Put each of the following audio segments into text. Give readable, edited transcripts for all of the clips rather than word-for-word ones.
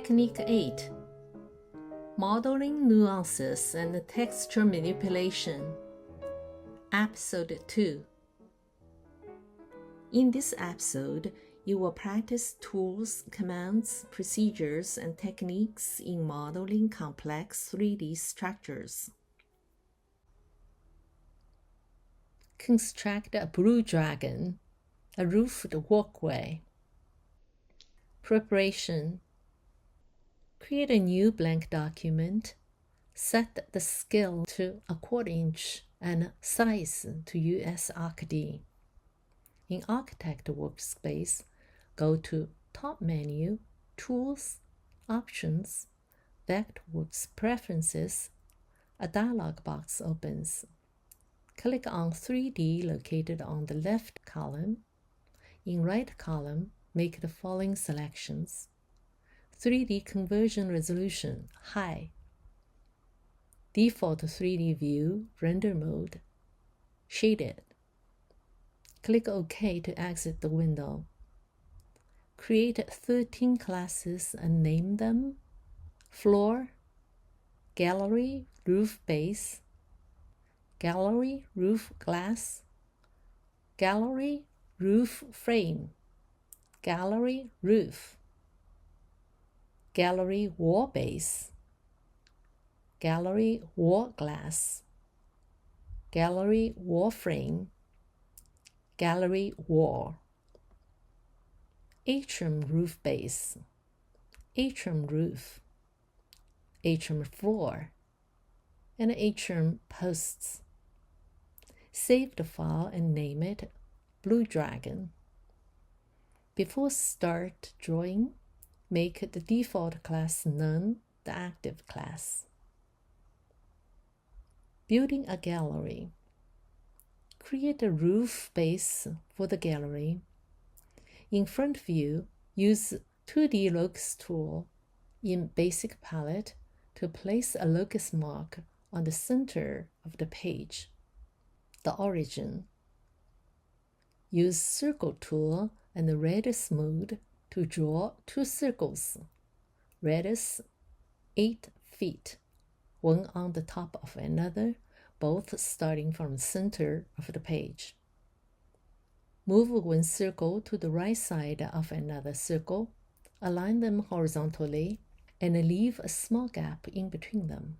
Technique 8. Modeling Nuances and Texture Manipulation. Episode 2. In this episode, you will practice tools, commands, procedures, and techniques in modeling complex 3D structures. Construct a blue dragon, a roofed walkway. Preparation. Create a new blank document. Set the scale to 1/4 inch and size to US ArcD. In Architect Workspace, go to Top menu, Tools, Options, Vectorworks Preferences. A dialog box opens. Click on 3D located on the left column. In right column, make the following selections. 3D conversion resolution, high. Default 3D view, render mode, shaded. Click OK to exit the window. Create 13 classes and name them: Floor, Gallery, Roof Base, Gallery, Roof Glass, Gallery, Roof Frame, Gallery, Roof, Gallery, Wall Base, Gallery, Wall Glass, Gallery, Wall Frame, Gallery, Wall. Atrium Roof Base, Atrium Roof, Atrium Floor, and Atrium Posts. Save the file and name it Blue Dragon. Before start drawing, make the default class None the active class. Building a gallery. Create a roof base for the gallery. In front view, use 2D locus tool in Basic Palette to place a locus mark on the center of the page, the origin. Use Circle tool and the radius mode to draw 2 circles, radius 8 feet, one on the top of another, both starting from the center of the page. Move one circle to the right side of another circle, align them horizontally, and leave a small gap in between them.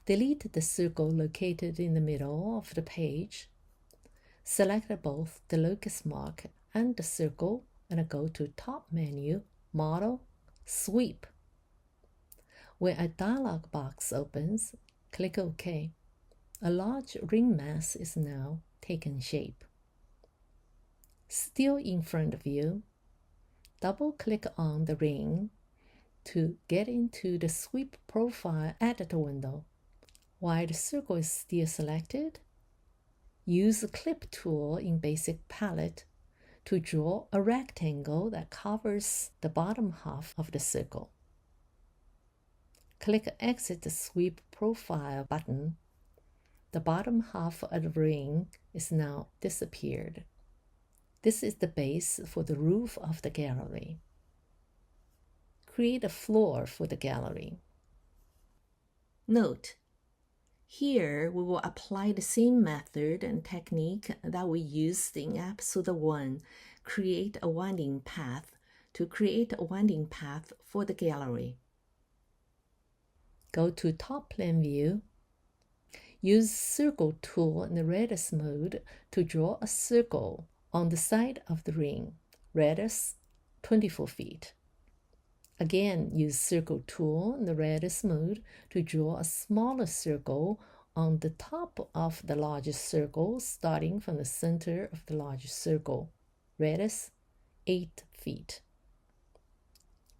Delete the circle located in the middle of the page. Select both the locus mark and the circle and go to Top menu, Model, Sweep. When a dialog box opens, click OK. A large ring mass is now taken shape. Still in front view, double-click on the ring to get into the Sweep Profile Editor window. While the circle is still selected, use the Clip tool in Basic Palette to draw a rectangle that covers the bottom half of the circle. Click Exit the Sweep Profile button. The bottom half of the ring is now disappeared. This is the base for the roof of the gallery. Create a floor for the gallery. Note: here we will apply the same method and technique that we used in episode 1, create a winding path, to create a winding path for the gallery. Go to Top Plane View. Use Circle tool in the radius mode to draw a circle on the side of the ring, radius 24 feet. Again, use Circle tool in the radius mode to draw a smaller circle on the top of the largest circle, starting from the center of the largest circle, radius 8 feet.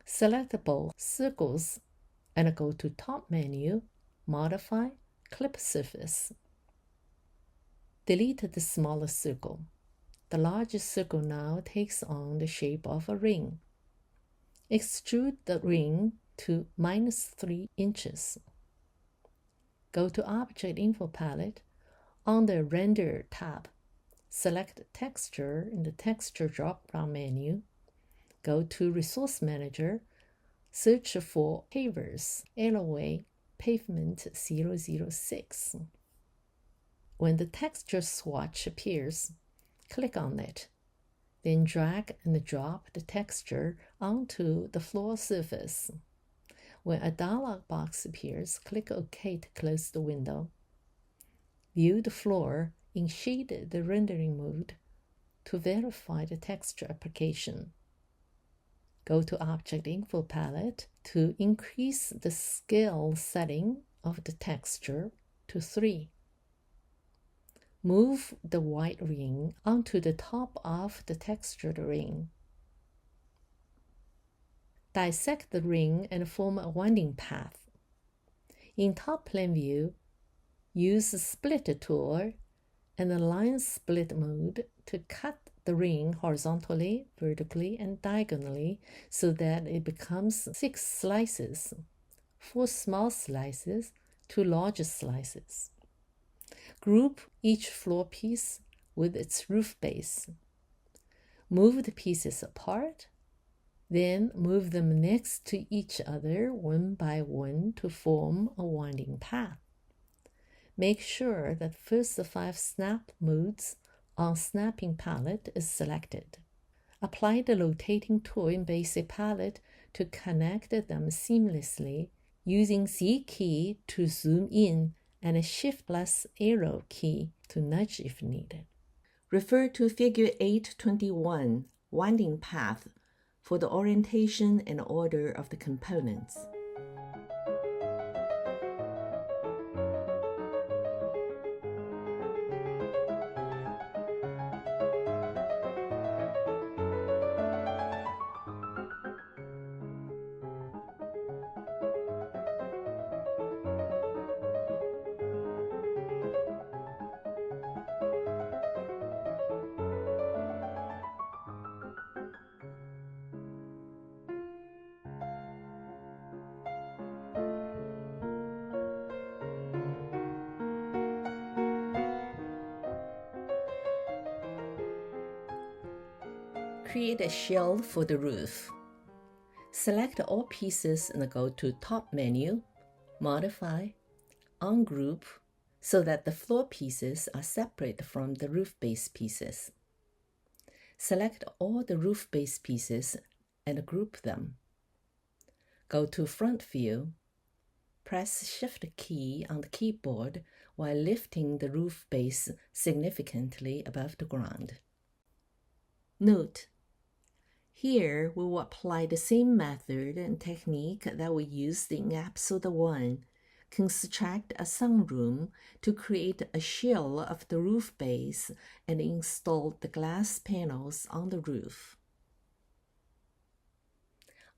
Select both circles and go to Top menu, Modify, Clip Surface. Delete the smaller circle. The largest circle now takes on the shape of a ring. Extrude the ring to -3 inches. Go to Object Info Palette. On the Render tab, select Texture in the Texture drop-down menu. Go to Resource Manager Search for pavers, LOA pavement 006. When the texture swatch appears, click on it. Then drag and drop the texture onto the floor surface. When a dialog box appears, click OK to close the window. View the floor in shaded rendering mode to verify the texture application. Go to Object Info palette to increase the scale setting of the texture to 3. Move the white ring onto the top of the textured ring. Dissect the ring and form a winding path. In top plane view, use the Split tool and the Line Split mode to cut the ring horizontally, vertically, and diagonally so that it becomes 6 slices, 4 small slices, 2 large slices. Group each floor piece with its roof base. Move the pieces apart, then move them next to each other one by one to form a winding path. Make sure that first 5 snap modes on Snapping palette is selected. Apply the rotating tool in Basic palette to connect them seamlessly using Z key to zoom in and Shift+arrow key to nudge if needed. Refer to Figure 8.21, Winding Path, for the orientation and order of the components. Create a shell for the roof. Select all pieces and go to Top menu, Modify, Ungroup, so that the floor pieces are separate from the roof base pieces. Select all the roof base pieces and group them. Go to Front View. Press Shift key on the keyboard while lifting the roof base significantly above the ground. Note: here we will apply the same method and technique that we used in Episode 1. Construct a sunroom to create a shell of the roof base and install the glass panels on the roof.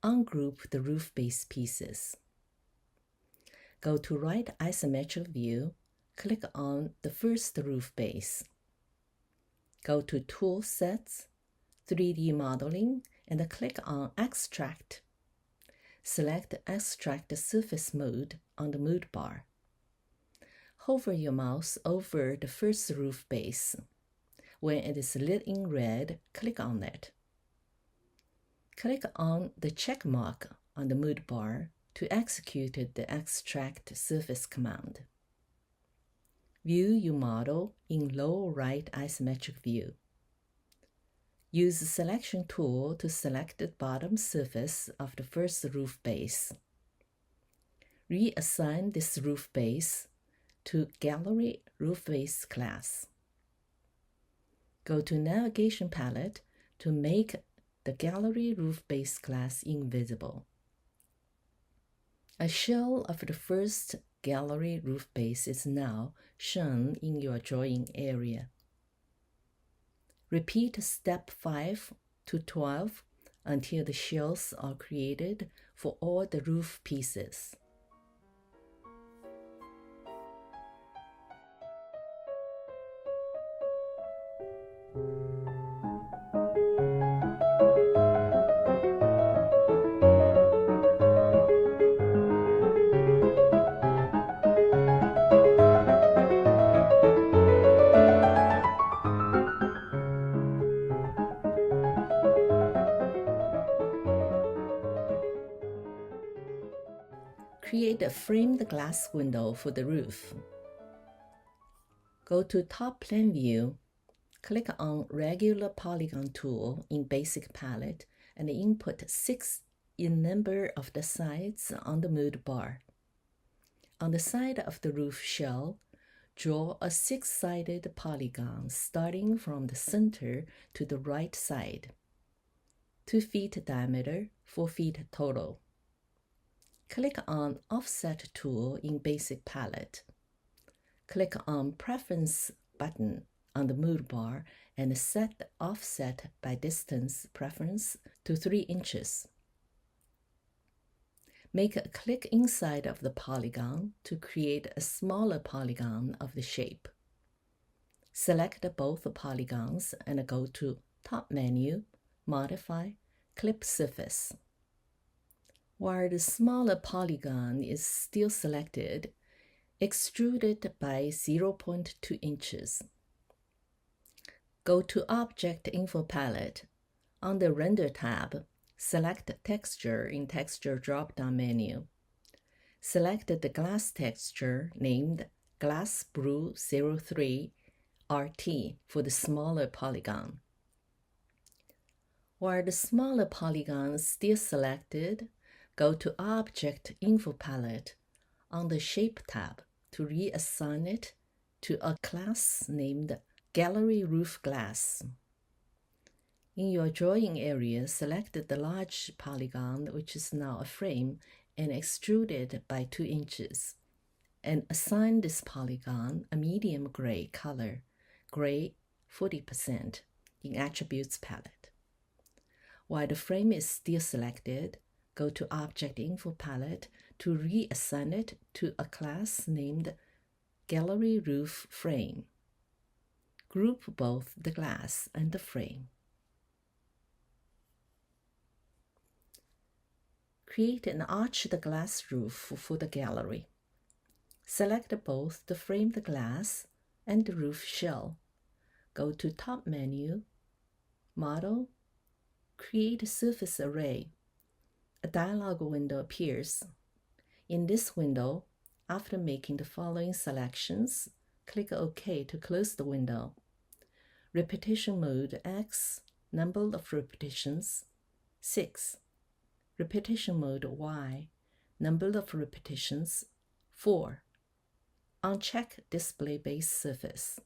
Ungroup the roof base pieces. Go to Right Isometric View, click on the first roof base. Go to Tool Sets, 3D Modeling, and click on Extract. Select Extract Surface Mode on the mode bar. Hover your mouse over the first roof base. When it is lit in red, click on it. Click on the check mark on the mode bar to execute the Extract Surface command. View your model in lower right isometric view. Use the Selection tool to select the bottom surface of the first roof base. Reassign this roof base to Gallery Roof Base class. Go to Navigation palette to make the Gallery Roof Base class invisible. A shell of the first Gallery Roof Base is now shown in your drawing area. Repeat step 5 to 12 until the shells are created for all the roof pieces. Create a framed glass window for the roof. Go to Top Plan View, click on Regular Polygon tool in Basic Palette and input 6 in number of the sides on the mood bar. On the side of the roof shell, draw a 6-sided polygon starting from the center to the right side. 2 feet diameter, 4 feet total. Click on Offset tool in Basic Palette. Click on Preference button on the mood bar and set the offset by distance preference to 3 inches. Make a click inside of the polygon to create a smaller polygon of the shape. Select both polygons and go to Top Menu, Modify, Clip Surface. While the smaller polygon is still selected, extrude it by 0.2 inches. Go to Object Info Palette. On the Render tab, select Texture in Texture drop-down menu. Select the glass texture named Glass Blue 03 RT for the smaller polygon. While the smaller polygon is still selected, go to Object Info Palette on the Shape tab to reassign it to a class named Gallery Roof Glass. In your drawing area, select the large polygon, which is now a frame, and extrude it by 2 inches, and assign this polygon a medium gray color, gray 40%, in Attributes palette. While the frame is still selected, go to Object Info Palette to reassign it to a class named Gallery Roof Frame. Group both the glass and the frame. Create an arched glass roof for the gallery. Select both the framed glass and the roof shell. Go to Top Menu, Model, Create Surface Array. A dialog window appears. In this window, after making the following selections, click OK to close the window. Repetition mode X, number of repetitions, 6. Repetition mode Y, number of repetitions, 4. Uncheck Display Base Surface.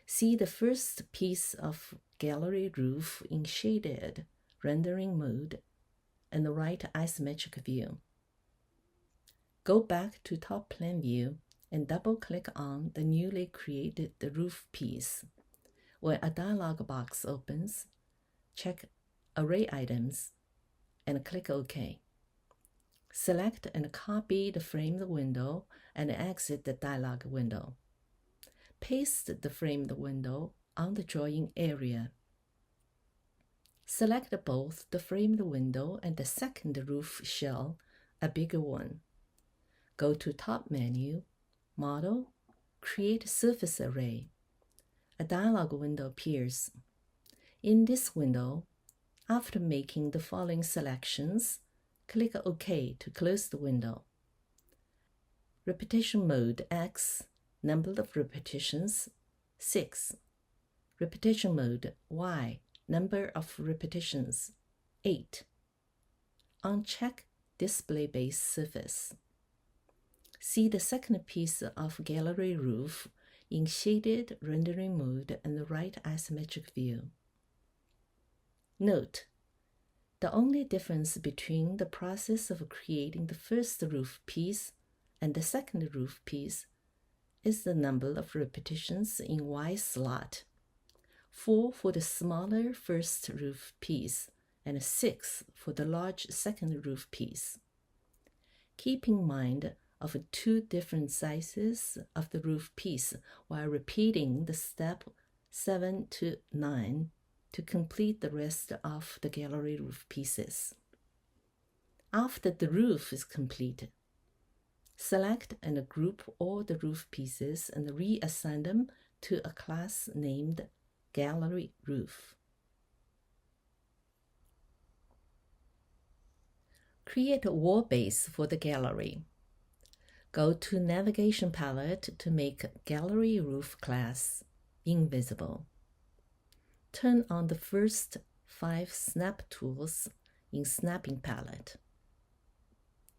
See the first piece of gallery roof in shaded rendering mode and the right isometric view. Go back to Top Plan View and double-click on the newly created roof piece. When a dialog box opens, check Array Items and click OK. Select and copy the framed window and exit the dialog window. Paste the framed window on the drawing area. Select both the framed window and the second roof shell, a bigger one. Go to Top Menu, Model, Create Surface Array. A dialog window appears. In this window, after making the following selections, click OK to close the window. Repetition mode X, number of repetitions, 6. Repetition mode Y, number of repetitions, 8. Uncheck Display Base Surface. See the second piece of gallery roof in shaded rendering mode and the right isometric view. Note, the only difference between the process of creating the first roof piece and the second roof piece is the number of repetitions in Y slot, 4 for the smaller first roof piece and 6 for the large second roof piece. Keep in mind of 2 different sizes of the roof piece while repeating the step 7 to 9 to complete the rest of the gallery roof pieces. After the roof is completed, select and group all the roof pieces and reassign them to a class named Gallery Roof. Create a wall base for the gallery. Go to Navigation Palette to make Gallery Roof class invisible. Turn on the first 5 snap tools in Snapping Palette.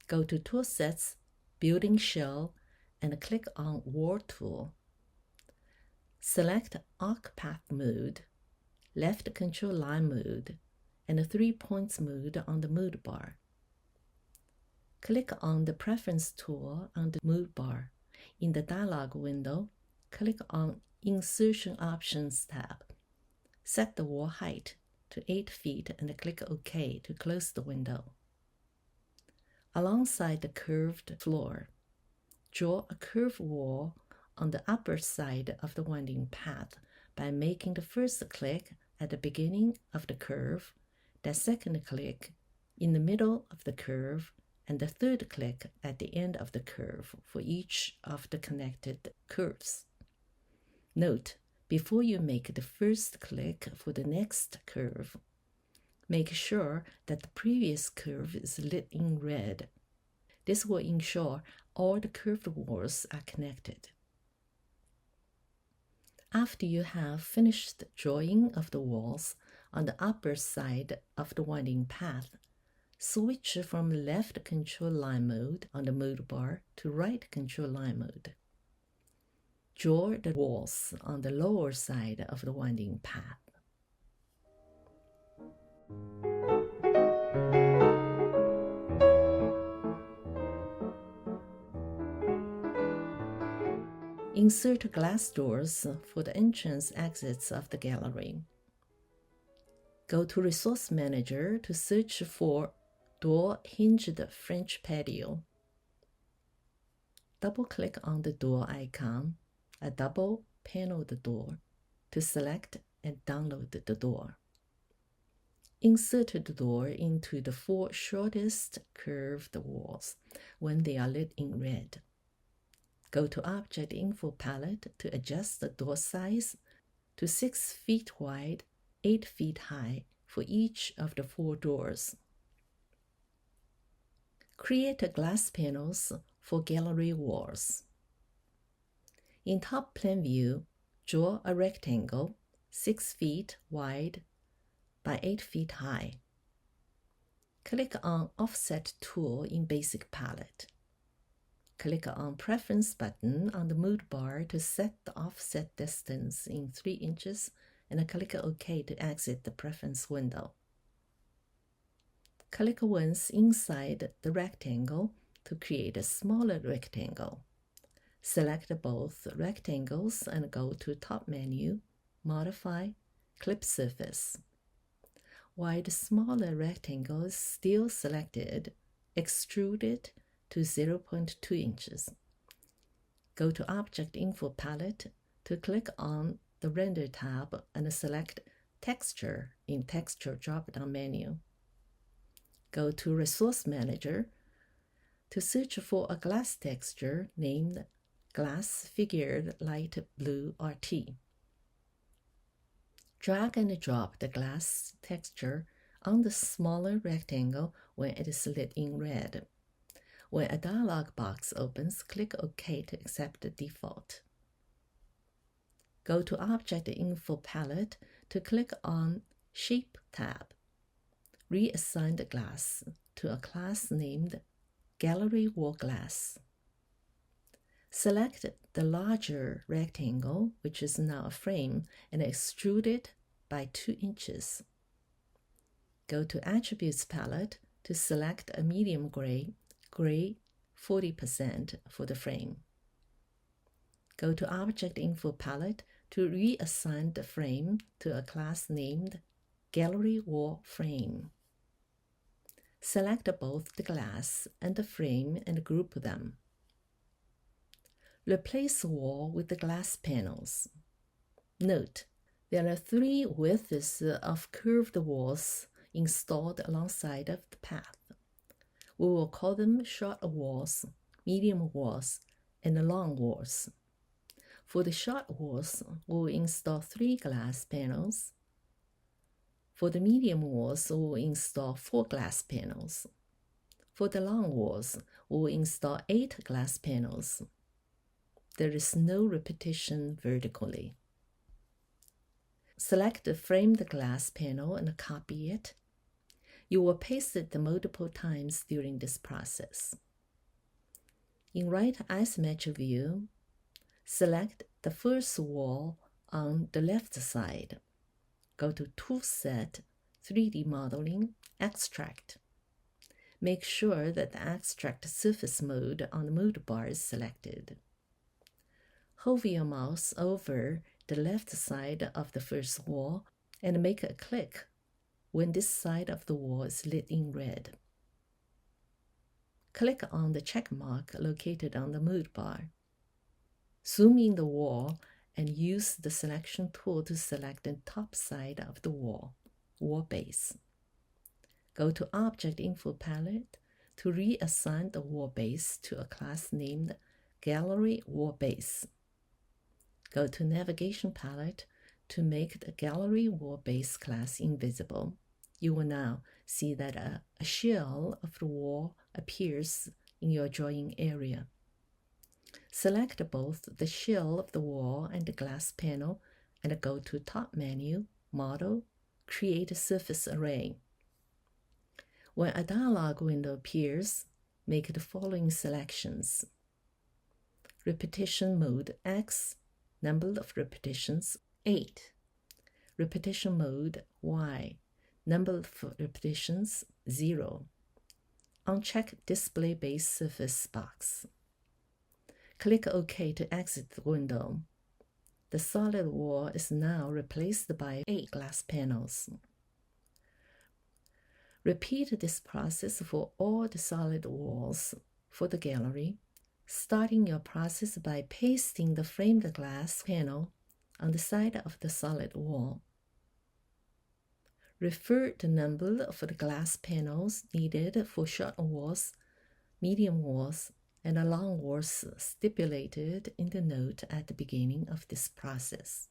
Go to Toolsets, Building Shell, and click on Wall tool. Select Arc Path Mode, Left Control Line Mode, and 3 Points Mode on the Mode bar. Click on the Preference tool on the Mode bar. In the dialog window, click on Insertion Options tab. Set the wall height to 8 feet and click OK to close the window. Alongside the curved floor, draw a curved wall on the upper side of the winding path by making the first click at the beginning of the curve, the second click in the middle of the curve, and the third click at the end of the curve for each of the connected curves. Note, before you make the first click for the next curve, make sure that the previous curve is lit in red. This will ensure all the curved walls are connected. After you have finished drawing of the walls on the upper side of the winding path, switch from left control line mode on the mode bar to right control line mode. Draw the walls on the lower side of the winding path. Insert glass doors for the entrance exits of the gallery. Go to Resource Manager to search for Door Hinged French Patio. Double-click on the door icon, a double-paneled door, to select and download the door. Insert the door into the 4 shortest curved walls when they are lit in red. Go to Object Info Palette to adjust the door size to 6 feet wide, 8 feet high for each of the 4 doors. Create glass panels for gallery walls. In top plan view, draw a rectangle 6 feet wide by 8 feet high. Click on Offset tool in Basic Palette. Click on Preference button on the Mode bar to set the offset distance in 3 inches and click OK to exit the preference window. Click once inside the rectangle to create a smaller rectangle. Select both rectangles and go to Top menu, Modify, Clip Surface. While the smaller rectangle is still selected, extrude it to 0.2 inches. Go to Object Info Palette to click on the Render tab and select Texture in Texture drop-down menu. Go to Resource Manager to search for a glass texture named Glass Figured Light Blue RT. Drag and drop the glass texture on the smaller rectangle when it is lit in red. When a dialog box opens, click OK to accept the default. Go to Object Info Palette to click on Shape tab. Reassign the glass to a class named Gallery Wall Glass. Select the larger rectangle, which is now a frame, and extrude it by 2 inches. Go to Attributes Palette to select a medium gray 40% for the frame. Go to Object Info Palette to reassign the frame to a class named Gallery Wall Frame. Select both the glass and the frame and group them. Replace the wall with the glass panels. Note, there are 3 widths of curved walls installed alongside of the path. We will call them short walls, medium walls, and long walls. For the short walls, we will install 3 glass panels. For the medium walls, we will install 4 glass panels. For the long walls, we will install 8 glass panels. There is no repetition vertically. Select the framed glass panel and copy it. You will paste it multiple times during this process. In right isometric view, select the first wall on the left side. Go to Toolset, 3D Modeling, Extract. Make sure that the Extract Surface mode on the mode bar is selected. Hover your mouse over the left side of the first wall and make a click when this side of the wall is lit in red. Click on the check mark located on the mode bar. Zoom in the wall and use the selection tool to select the top side of the wall base. Go to Object Info Palette to reassign the wall base to a class named Gallery Wall Base. Go to Navigation Palette to make the Gallery Wall Base class invisible. You will now see that a shell of the wall appears in your drawing area. Select both the shell of the wall and the glass panel and go to Top menu, Model, Create Surface Array. When a dialog window appears, make the following selections. Repetition mode X, number of repetitions 8. Repetition mode Y, number of repetitions 0. Uncheck Display Base Surface box. Click OK to exit the window. The solid wall is now replaced by 8 glass panels. Repeat this process for all the solid walls for the gallery, starting your process by pasting the framed glass panel on the side of the solid wall. Refer the number of the glass panels needed for short walls, medium walls, and long walls stipulated in the note at the beginning of this process.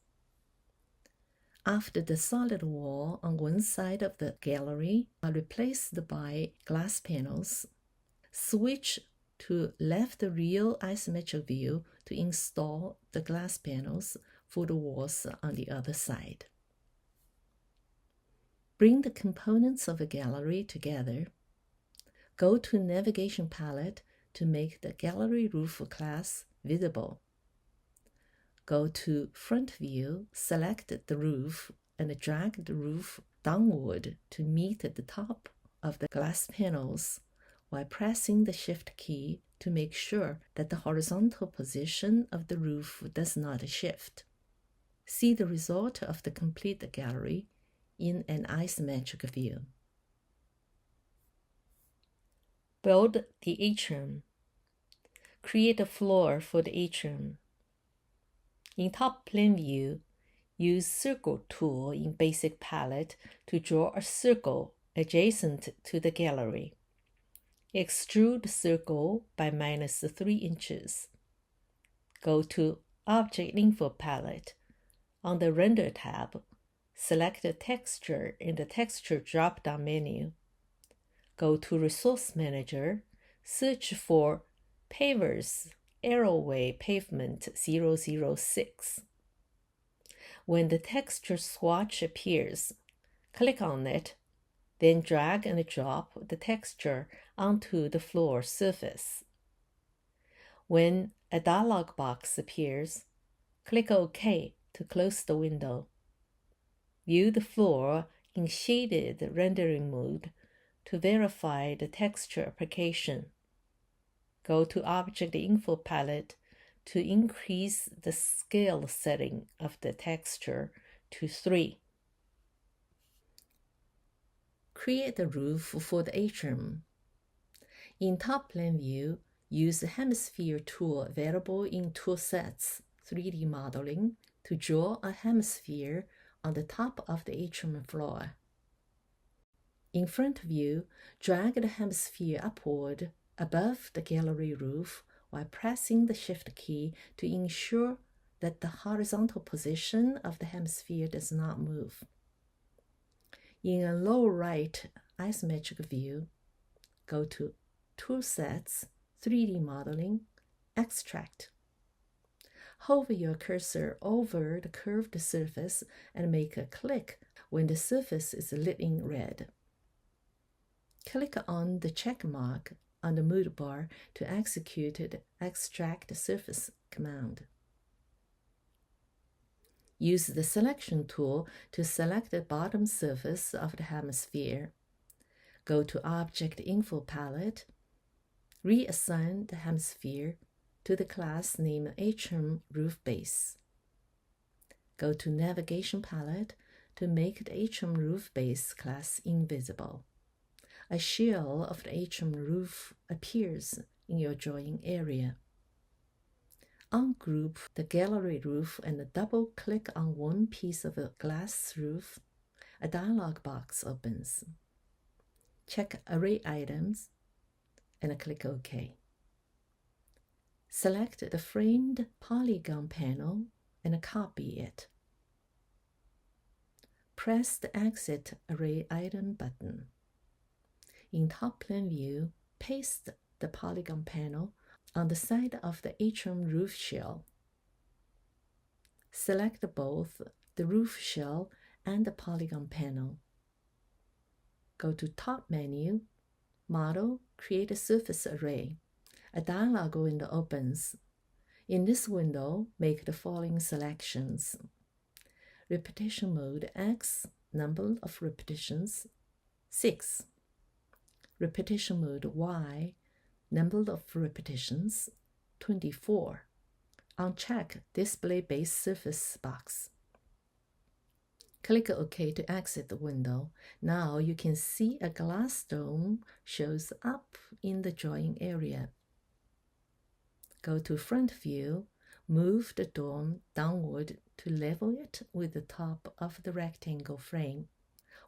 After the solid wall on one side of the gallery are replaced by glass panels, switch to left real isometric view to install the glass panels for the walls on the other side. Bring the components of a gallery together. Go to Navigation Palette to make the gallery roof class visible. Go to Front View, select the roof, and drag the roof downward to meet the top of the glass panels while pressing the Shift key to make sure that the horizontal position of the roof does not shift. See the result of the complete gallery in an isometric view. Build the atrium. Create a floor for the atrium. In top plane view, use Circle tool in Basic Palette to draw a circle adjacent to the gallery. Extrude circle by -3 inches. Go to Object Info Palette. On the Render tab, select the texture in the Texture drop-down menu. Go to Resource Manager, search for Pavers Arrowway Pavement 006. When the texture swatch appears, click on it, then drag and drop the texture onto the floor surface. When a dialog box appears, click OK to close the window. View the floor in shaded rendering mode to verify the texture application. Go to Object Info Palette to increase the scale setting of the texture to 3. Create the roof for the atrium. In top plane view, use the Hemisphere tool available in Toolsets 3D Modeling to draw a hemisphere on the top of the atrium floor. In front view, drag the hemisphere upward above the gallery roof while pressing the Shift key to ensure that the horizontal position of the hemisphere does not move. In a lower right isometric view, go to Toolsets, 3D Modeling, Extract. Hover your cursor over the curved surface and make a click when the surface is lit in red. Click on the check mark on the mood bar to execute the Extract Surface command. Use the Selection tool to select the bottom surface of the hemisphere. Go to Object Info Palette. Reassign the hemisphere to the class named Atrium Roof Base. Go to Navigation Palette to make the Atrium Roof Base class invisible. A shell of the atrium roof appears in your drawing area. Ungroup the gallery roof and double-click on one piece of a glass roof. A dialog box opens. Check Array Items and click OK. Select the framed polygon panel and copy it. Press the Exit Array Item button. In Top Plan View, paste the polygon panel on the side of the atrium roof shell. Select both the roof shell and the polygon panel. Go to Top Menu, Model, Create a Surface Array. A dialog window opens. In this window, make the following selections. Repetition mode X, number of repetitions, 6. Repetition mode Y, number of repetitions, 24. Uncheck Display Base Surface box. Click OK to exit the window. Now you can see a glass dome shows up in the drawing area. Go to Front View, move the dome downward to level it with the top of the rectangle frame,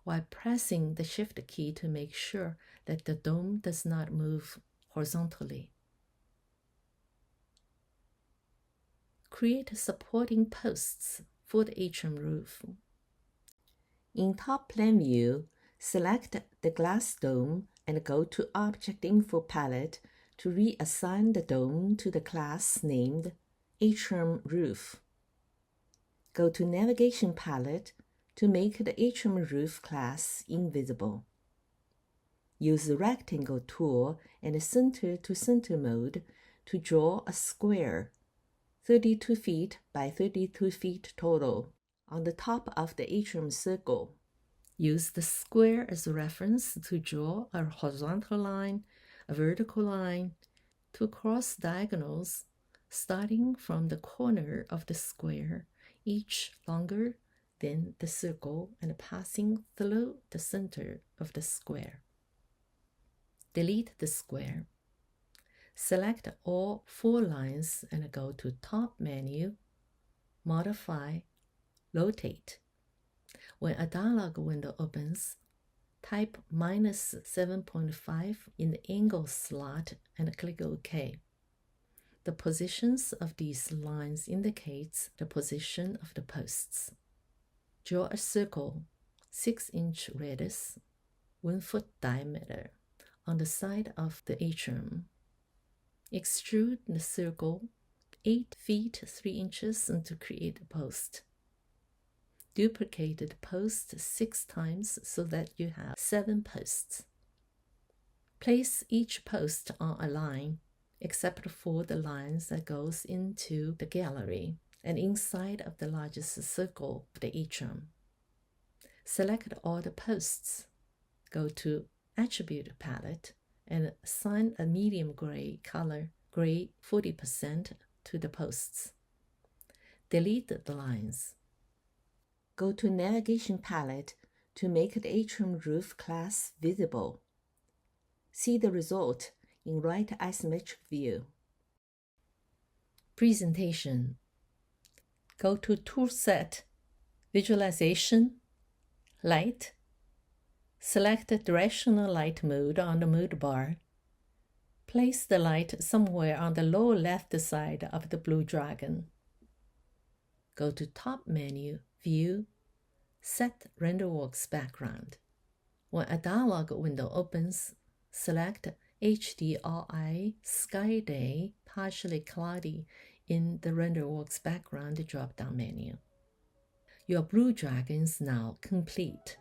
while pressing the Shift key to make sure that the dome does not move horizontally. Create supporting posts for the atrium roof. In Top Plan View, select the glass dome and go to Object Info Palette to reassign the dome to the class named Atrium Roof. Go to Navigation Palette to make the atrium roof class invisible. Use the Rectangle tool and Center to Center mode to draw a square, 32 feet by 32 feet total, on the top of the atrium circle. Use the square as a reference to draw a horizontal line, a vertical line, two cross diagonals starting from the corner of the square, each longer than the circle and passing through the center of the square. Delete the square. Select all 4 lines and go to Top Menu, Modify, Rotate. When a dialog window opens, type -7.5 in the angle slot and click OK. The positions of these lines indicates the position of the posts. Draw a circle, 6-inch radius, 1 foot diameter, on the side of the atrium. Extrude the circle 8 feet 3 inches to create a post. Duplicate the post 6 times so that you have 7 posts. Place each post on a line, except for the lines that goes into the gallery and inside of the largest circle of the atrium. Select all the posts. Go to Attribute Palette and assign a medium gray color, gray 40%, to the posts. Delete the lines. Go to Navigation Palette to make the atrium roof class visible. See the result in right isometric view. Presentation. Go to Toolset, Visualization, Light. Select the Directional Light mode on the mode bar. Place the light somewhere on the lower left side of the blue dragon. Go to Top Menu, View, Set RenderWorks Background. When a dialog window opens, select HDRI Sky Day Partially Cloudy in the RenderWorks background drop-down menu. Your Blue Dragon is now complete.